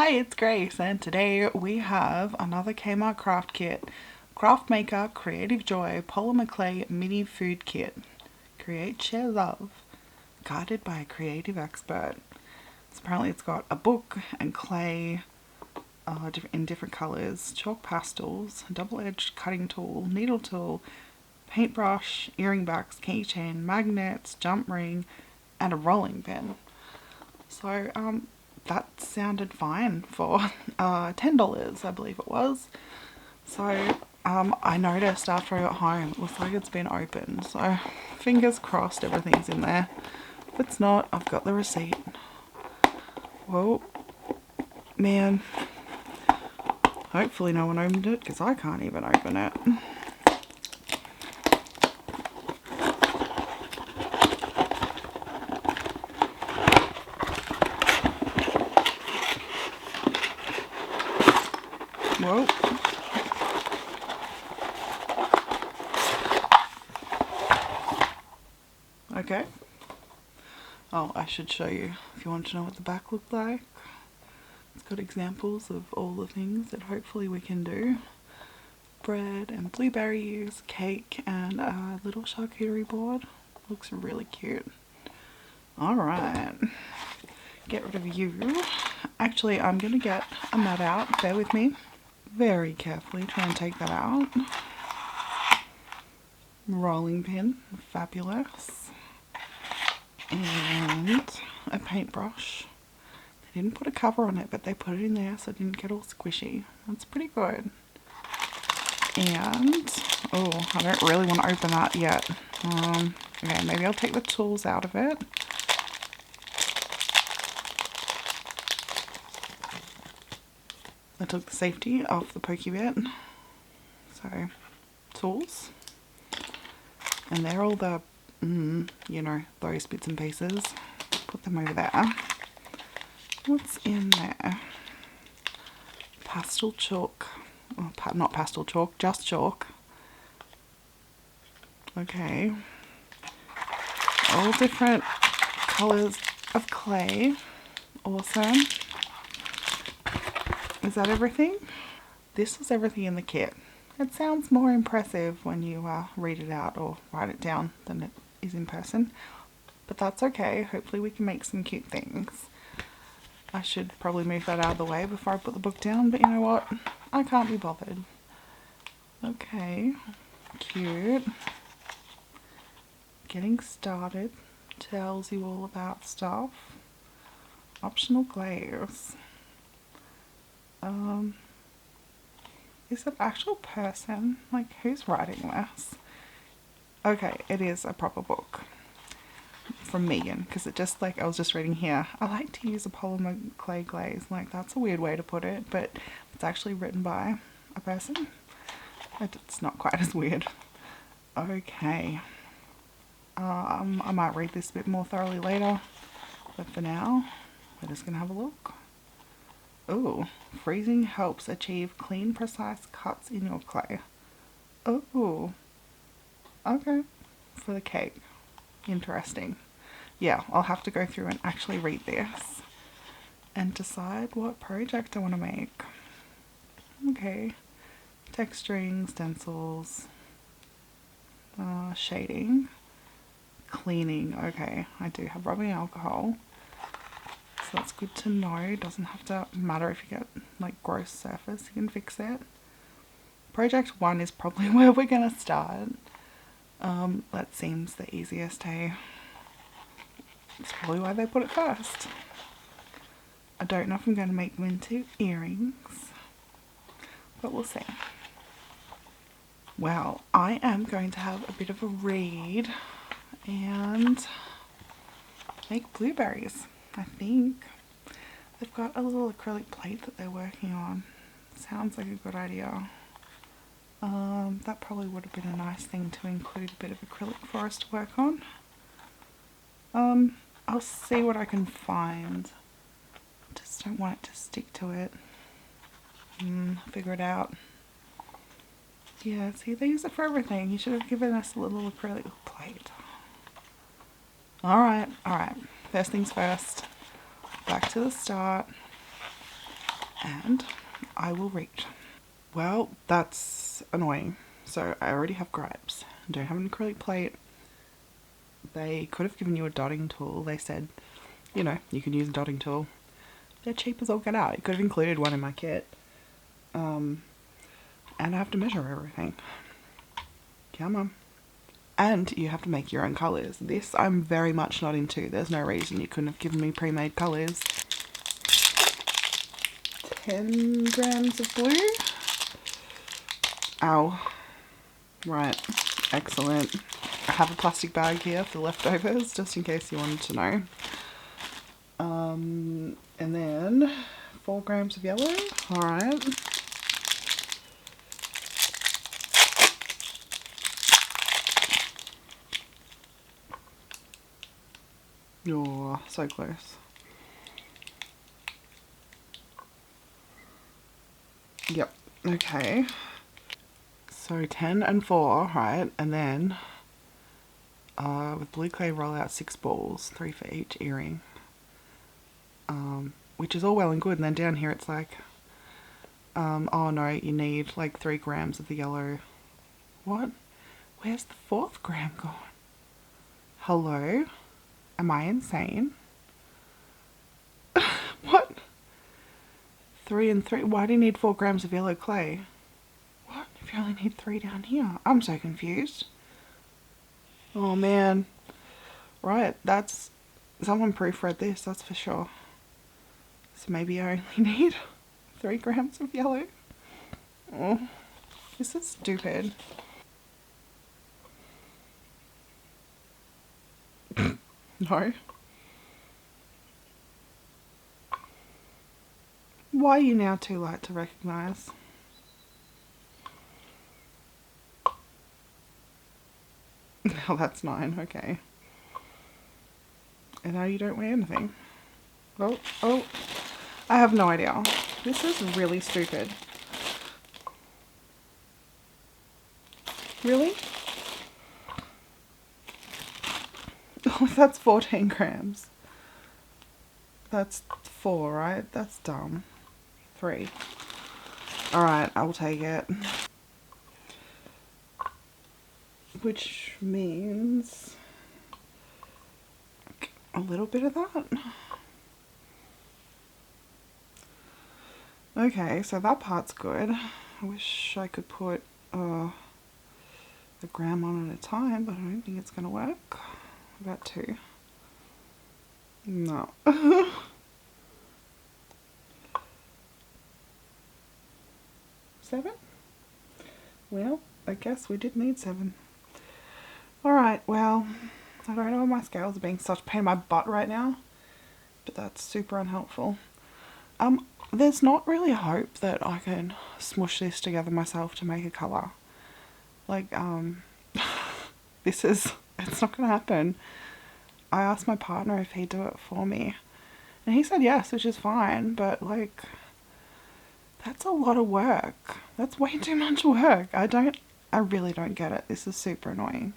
Hi, it's Grace, and today we have another Kmart craft kit. Craft Maker Creative Joy Polymer Clay Mini Food Kit. Create, share, love. Guided by a creative expert. So apparently it's got a book and clay in different colours, chalk pastels, double-edged cutting tool, needle tool, paintbrush, earring backs, keychain, magnets, jump ring, and a rolling pin. So that sounded fine for $10, I believe it was. So I noticed after I got home, it looks like it's been opened. So fingers crossed everything's in there. If it's not, I've got the receipt. Whoa, man. Hopefully no one opened it because I can't even open it. Whoa. Okay. Oh, I should show you if you want to know what the back looked like. It's got examples of all the things that hopefully we can do. Bread and blueberries, cake, and a little charcuterie board. Looks really cute. Alright. Get rid of you. Actually, I'm going to get a mat out. Bear with me. Very carefully try and take that out. Rolling pin. Fabulous. And a paintbrush. They didn't put a cover on it, but they put it in there so it didn't get all squishy. That's pretty good. And, oh, I don't really want to open that yet. Okay, maybe I'll take the tools out of it. I took the safety off the pokey bit. So, tools. And they're all the, you know, those bits and pieces. Put them over there. What's in there? Pastel chalk. Oh, not pastel chalk, just chalk. Okay. All different colours of clay. Awesome. Is that everything? This was everything in the kit. It sounds more impressive when you read it out or write it down than it is in person. But that's okay. Hopefully we can make some cute things. I should probably move that out of the way before I put the book down, but you know what? I can't be bothered. Okay. Cute. Getting started. Tells you all about stuff. Optional glaze. Is it actual person? Like, who's writing this? Okay, it is a proper book from Megan, because it just, like, I was just reading here. I like to use a polymer clay glaze. Like, that's a weird way to put it, but it's actually written by a person. It's not quite as weird. Okay. I might read this a bit more thoroughly later, but for now, we're just gonna have a look. Ooh, freezing helps achieve clean, precise cuts in your clay. Ooh, okay, for the cake. Interesting. Yeah, I'll have to go through and actually read this and decide what project I want to make. Okay, texturing, stencils, shading, cleaning. Okay, I do have rubbing alcohol. So that's good to know. Doesn't have to matter if you get like gross surface, you can fix it. Project 1 is probably where we're gonna start. That seems the easiest, hey? That's probably why they put it first. I don't know if I'm going to make them into earrings, but we'll see. Well, I am going to have a bit of a read and make blueberries. I think they've got a little acrylic plate that they're working on. Sounds like a good idea. That probably would have been a nice thing to include a bit of acrylic for us to work on. I'll see what I can find. Just don't want it to stick to it. Figure it out. Yeah, see, they use it for everything. You should have given us a little acrylic plate. Alright. First things first. Back to the start. and I will reach. Well, that's annoying. So I already have gripes. I don't have an acrylic plate. They could have given you a dotting tool. They said, you know, you can use a dotting tool. They're cheap as all get out. You could have included one in my kit. And I have to measure everything. Come on. And you have to make your own colours. This I'm very much not into. There's no reason you couldn't have given me pre-made colours. 10 grams of blue. Ow. Right. Excellent. I have a plastic bag here for leftovers, just in case you wanted to know. And then 4 grams of yellow. Alright. Oh, so close. Yep. Okay. So 10 and 4, right? And then with blue clay, roll out 6 balls, 3 for each earring. Which is all well and good. And then down here it's like, oh no, you need like 3 grams of the yellow. What? Where's the 4th gram gone? Hello? Am I insane? What? 3 and 3? Why do you need 4 grams of yellow clay? What? If you only need 3 down here? I'm so confused. Oh man. Right, that's... Someone proofread this, that's for sure. So maybe I only need 3 grams of yellow. Oh, this is stupid. No. Why are you now too light to recognise? Now that's 9, okay. And now you don't weigh anything. Oh, I have no idea. This is really stupid. Really? Oh, that's 14 grams. That's 4, right? That's dumb. 3. Alright, I'll take it. Which means a little bit of that. Okay, so that part's good. I wish I could put a gram on at a time, but I don't think it's gonna work. About 2. No. 7? Well, I guess we did need 7. Alright, well, I don't know why my scales are being such a pain in my butt right now, but that's super unhelpful. There's not really a hope that I can smush this together myself to make a colour. Like, it's not gonna happen. I asked my partner if he'd do it for me, and he said yes, which is fine, but like, that's a lot of work. That's way too much work. I really don't get it. This is super annoying.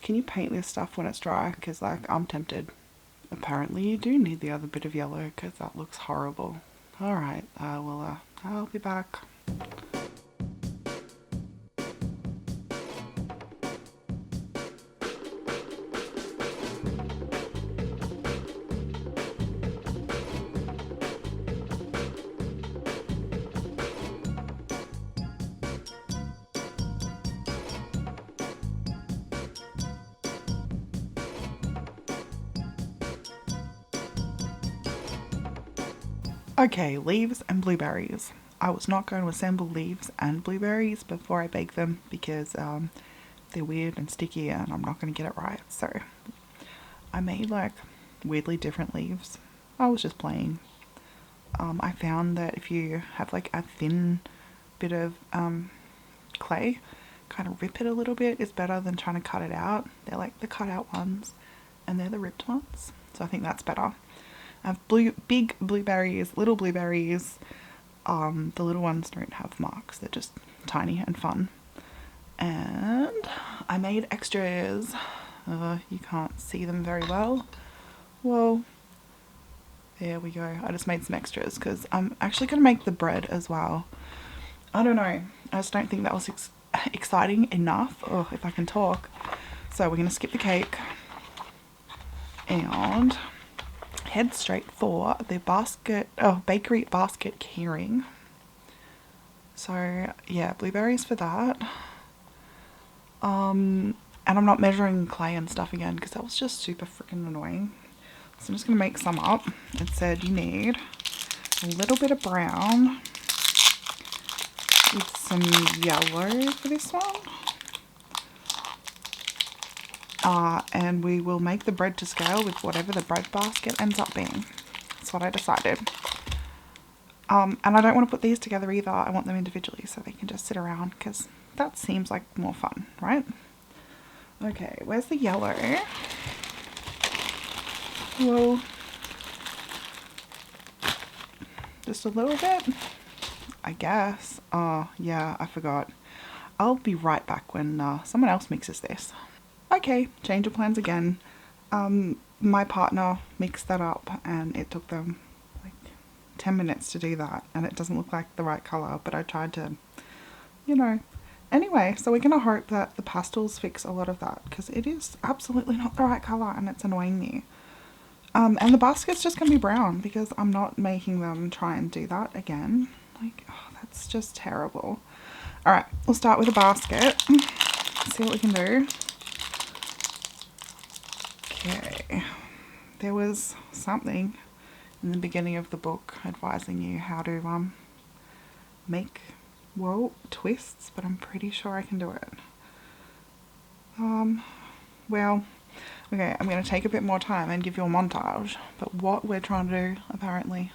Can you paint this stuff when it's dry? Because like, I'm tempted. Apparently you do need the other bit of yellow because that looks horrible. Alright, I'll be back. Okay, leaves and blueberries. I was not going to assemble leaves and blueberries before I bake them because they're weird and sticky and I'm not going to get it right. So I made like weirdly different leaves. I was just playing. I found that if you have like a thin bit of clay, kind of rip it a little bit is better than trying to cut it out. They're like the cut out ones and they're the ripped ones. So I think that's better. I have big blueberries, little blueberries. The little ones don't have marks. They're just tiny and fun. And I made extras. You can't see them very well. Well, There we go. I just made some extras because I'm actually going to make the bread as well. I don't know. I just don't think that was exciting enough. Oh, if I can talk. So we're going to skip the cake and head straight for the bakery basket keyring. So yeah, blueberries for that. And I'm not measuring clay and stuff again because that was just super freaking annoying. So I'm just going to make some up. It said you need a little bit of brown with some yellow for this one. And we will make the bread to scale with whatever the bread basket ends up being. That's what I decided. And I don't want to put these together either. I want them individually so they can just sit around because that seems like more fun, right? Okay, where's the yellow? Well, just a little bit, I guess. Yeah, I forgot. I'll be right back when someone else mixes this. Okay, change of plans again. My partner mixed that up and it took them like 10 minutes to do that, and it doesn't look like the right colour, but I tried to, you know. Anyway, so we're going to hope that the pastels fix a lot of that because it is absolutely not the right colour and it's annoying me. And the basket's just going to be brown because I'm not making them try and do that again. Like, oh, that's just terrible. Alright, we'll start with a basket. See what we can do. Okay, there was something in the beginning of the book advising you how to make, well, twists, but I'm pretty sure I can do it. Well, okay, I'm going to take a bit more time and give you a montage, but what we're trying to do, apparently,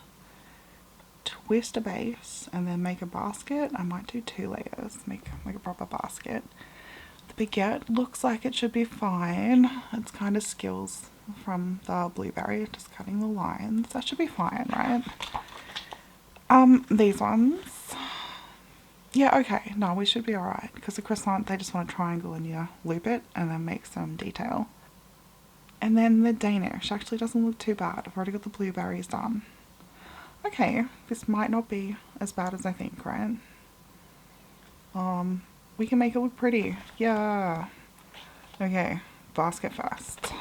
twist a base and then make a basket. I might do 2 layers, make a proper basket. The baguette looks like it should be fine. It's kind of skills from the blueberry, just cutting the lines. That should be fine, right? These ones. Yeah, okay. No, we should be alright. Because the croissant, they just want a triangle and you loop it and then make some detail. And then the Danish actually doesn't look too bad. I've already got the blueberries done. Okay, this might not be as bad as I think, right? We can make it look pretty. Yeah. Okay, basket first.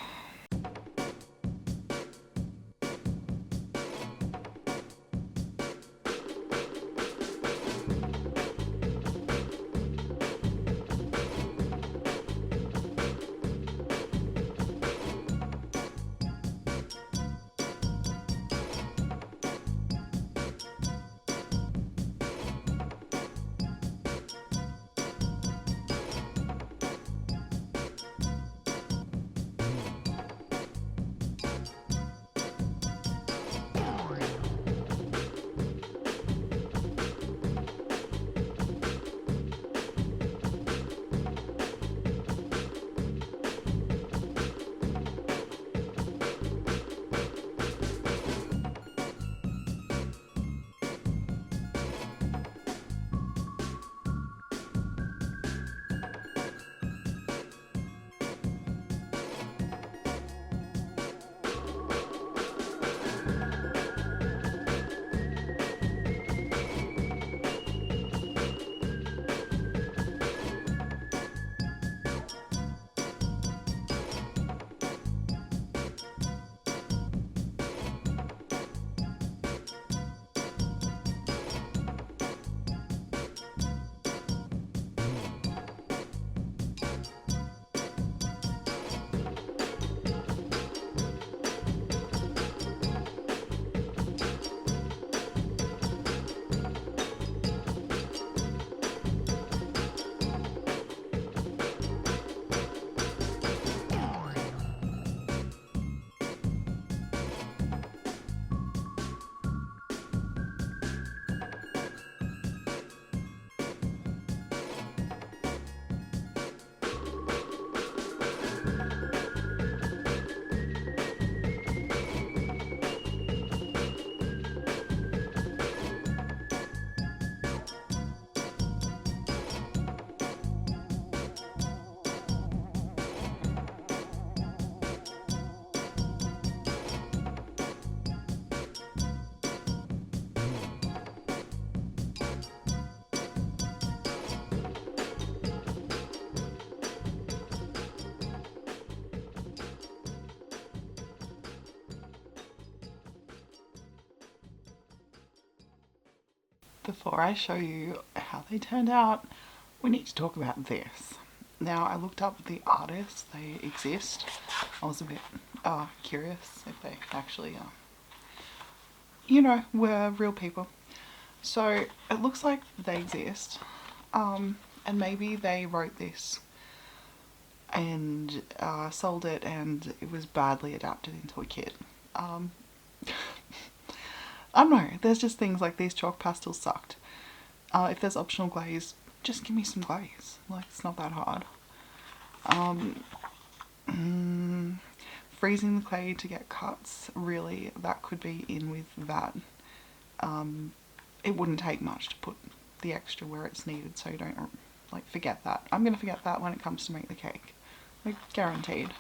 Before I show you how they turned out, we need to talk about this. Now, I looked up the artists, they exist. I was a bit curious if they actually, were real people. So, it looks like they exist. And maybe they wrote this and sold it and it was badly adapted into a kit. I don't know, there's just things like these chalk pastels sucked. If there's optional glaze, just give me some glaze. Like, it's not that hard. Freezing the clay to get cuts, really, that could be in with that. It wouldn't take much to put the extra where it's needed, so you don't, like, forget that. I'm going to forget that when it comes to make the cake. Like, guaranteed.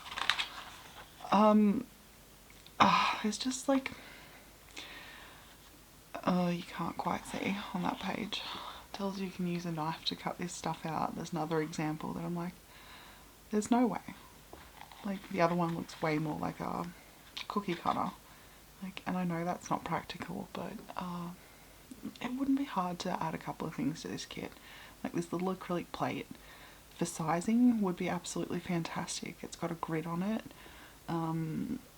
It's just like, you can't quite see on that page. It tells you can use a knife to cut this stuff out. There's another example that I'm like, there's no way. Like, the other one looks way more like a cookie cutter. Like, and I know that's not practical, but it wouldn't be hard to add a couple of things to this kit. Like this little acrylic plate for sizing would be absolutely fantastic. It's got a grid on it.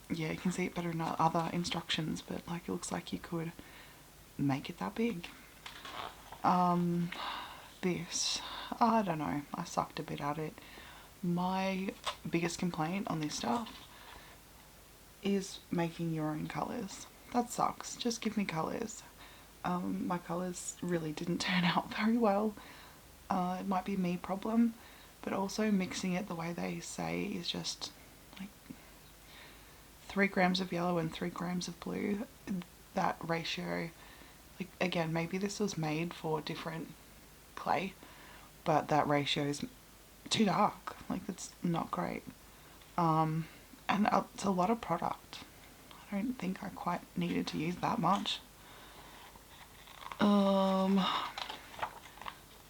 Yeah, you can see it better in other instructions, but like it looks like you could make it that big. This, I don't know, I sucked a bit at it. My biggest complaint on this stuff is making your own colours. That sucks. Just give me colours. My colours really didn't turn out very well. It might be a me problem, but also mixing it the way they say is just like 3 grams of yellow and 3 grams of blue. That ratio, like, again, maybe this was made for different clay, but that ratio is too dark. Like, it's not great. And it's a lot of product. I don't think I quite needed to use that much.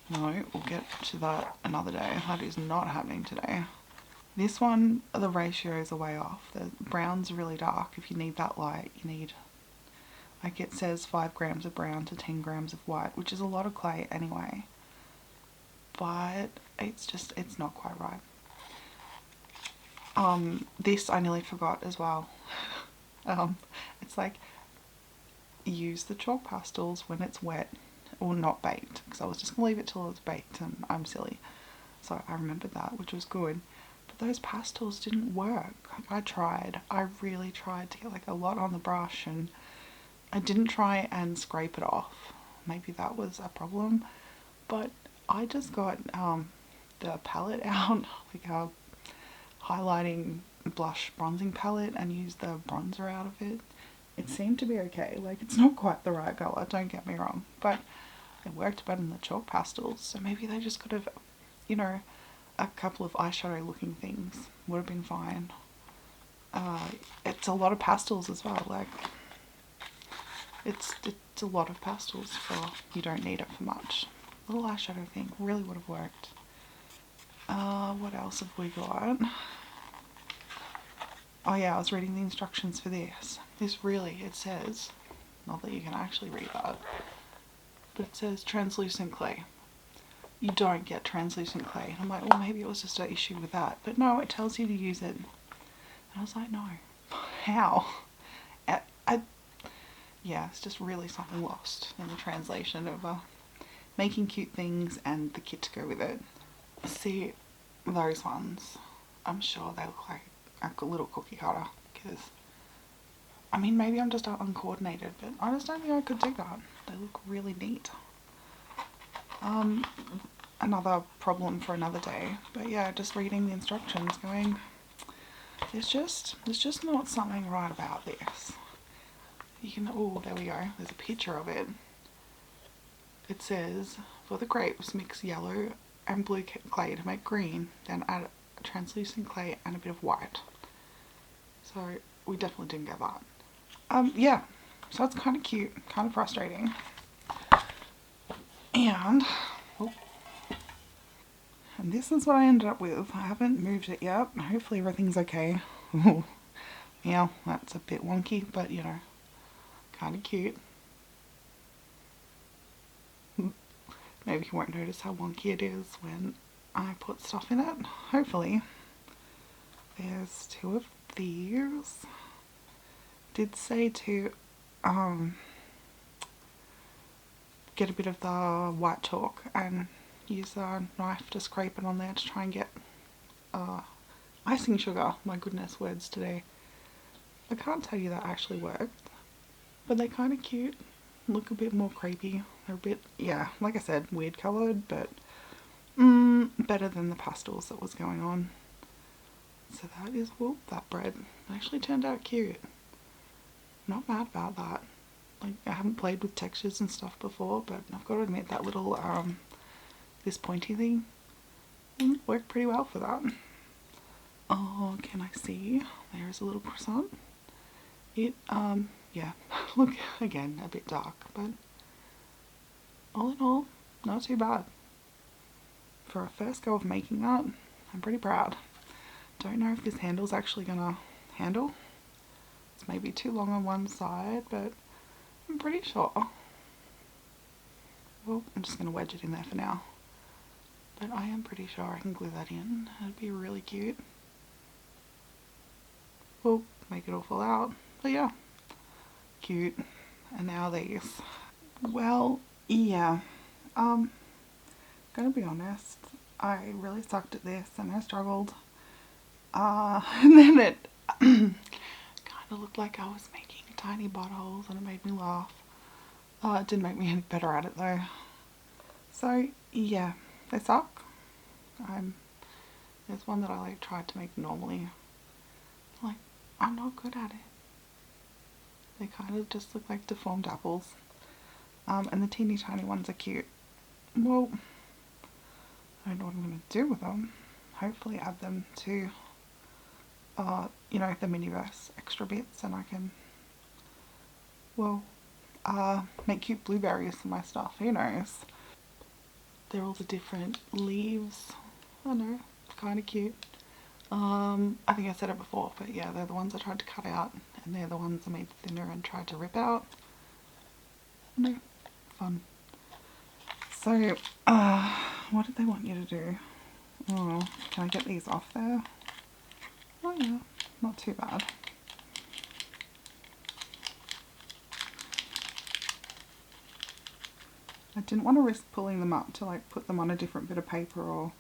No, we'll get to that another day. That is not happening today. This one, the ratios are way off. The brown's really dark. If you need that light, you need, like, it says 5 grams of brown to 10 grams of white, which is a lot of clay anyway. But it's not quite right. This I nearly forgot as well. It's like, use the chalk pastels when it's wet or not baked, because I was just gonna leave it till it was baked and I'm silly. So I remembered that, which was good. But those pastels didn't work. Like, I really tried to get like a lot on the brush, and I didn't try and scrape it off. Maybe that was a problem, but I just got the palette out, like a highlighting blush bronzing palette, and used the bronzer out of it. It seemed to be okay. Like, it's not quite the right colour, don't get me wrong, but it worked better than the chalk pastels. So maybe they just could have, a couple of eyeshadow looking things would have been fine. It's a lot of pastels as well. Like, it's a lot of pastels for, you don't need it for much. Little eyeshadow thing really would have worked. What else have we got? Oh yeah, I was reading the instructions for this. This really, it says, not that you can actually read that, but it says translucent clay. You don't get translucent clay. And I'm like, well, maybe it was just an issue with that. But no, it tells you to use it. And I was like, no. How? Yeah, it's just really something lost in the translation of making cute things and the kit to go with it. See, those ones, I'm sure they look like a little cookie cutter, because, I mean, maybe I'm just uncoordinated, but I just don't think I could do that. They look really neat. Another problem for another day, but yeah, just reading the instructions going, there's just not something right about this. You can, oh, there we go, there's a picture of it. It says, for the grapes, mix yellow and blue clay to make green, then add translucent clay and a bit of white. So we definitely didn't get that. Yeah, so that's kind of cute, kind of frustrating. And this is what I ended up with. I haven't moved it yet. Hopefully everything's okay. Yeah, that's a bit wonky, but kind of cute. maybe you won't notice how wonky it is when I put stuff in it. Hopefully. There's 2 of these. Did say to get a bit of the white chalk and use a knife to scrape it on there to try and get icing sugar. My goodness, words today. I can't tell you that actually worked, but they're kind of cute. Look a bit more creepy. They're a bit, yeah, like I said, weird coloured, but better than the pastels that was going on. So that is, whoop, that bread actually turned out cute. Not mad about that. Like, I haven't played with textures and stuff before, but I've got to admit that little, this pointy thing worked pretty well for that. Oh, can I see? There's a little croissant. It, yeah, look, again, a bit dark, but all in all, not too bad. For a first go of making that, I'm pretty proud. Don't know if this handle's actually gonna handle. It's maybe too long on one side, but I'm pretty sure. Well, I'm just gonna wedge it in there for now. But I am pretty sure I can glue that in. It'd be really cute. Well, make it all fall out. But yeah, cute. And now these. Well, yeah. Gonna be honest, I really sucked at this and I struggled. And then it kind of looked like I was making tiny buttholes and it made me laugh. It didn't make me any better at it though. So yeah, they suck. There's one that I like tried to make normally. Like, I'm not good at it. They kind of just look like deformed apples. And the teeny tiny ones are cute. Well, I don't know what I'm going to do with them. Hopefully add them to, you know, the Miniverse extra bits, and I can, well, make cute blueberries for my stuff. Who knows? They're all the different leaves. I know, kind of cute. I think I said it before, but yeah, they're the ones I tried to cut out, and they're the ones I made thinner and tried to rip out. No, fun. So, what did they want you to do? Oh, can I get these off there? Oh yeah, not too bad. I didn't want to risk pulling them up to like put them on a different bit of paper or,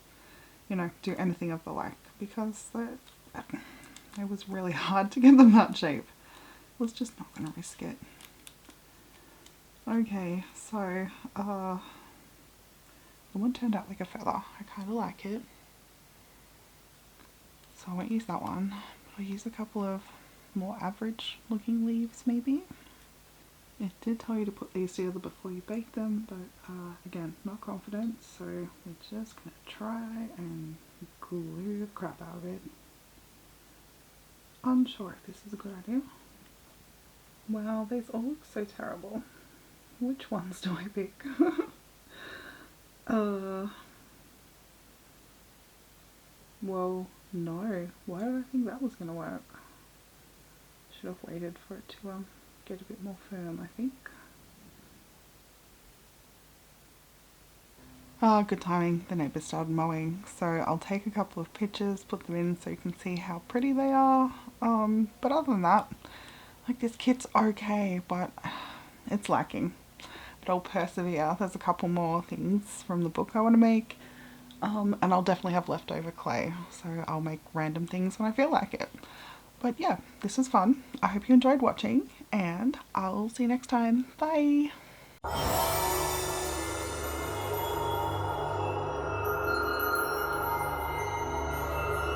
you know, do anything of the like, because it was really hard to get them that shape. I was just not going to risk it. Okay, so the one turned out like a feather. I kind of like it. So I won't use that one. But I'll use a couple of more average looking leaves maybe. It did tell you to put these together before you bake them, but again, not confident, so we're just going to try and glue the crap out of it. Unsure if this is a good idea. Wow, these all look so terrible. Which ones do I pick? Well, no. Why did I think that was going to work? Should have waited for it to get a bit more firm, I think. Good timing. The neighbours started mowing, so I'll take a couple of pictures, put them in so you can see how pretty they are. But other than that, like, this kit's okay, but it's lacking. But I'll persevere. There's a couple more things from the book I want to make. And I'll definitely have leftover clay, so I'll make random things when I feel like it. But yeah, this was fun. I hope you enjoyed watching, and I'll see you next time. Bye!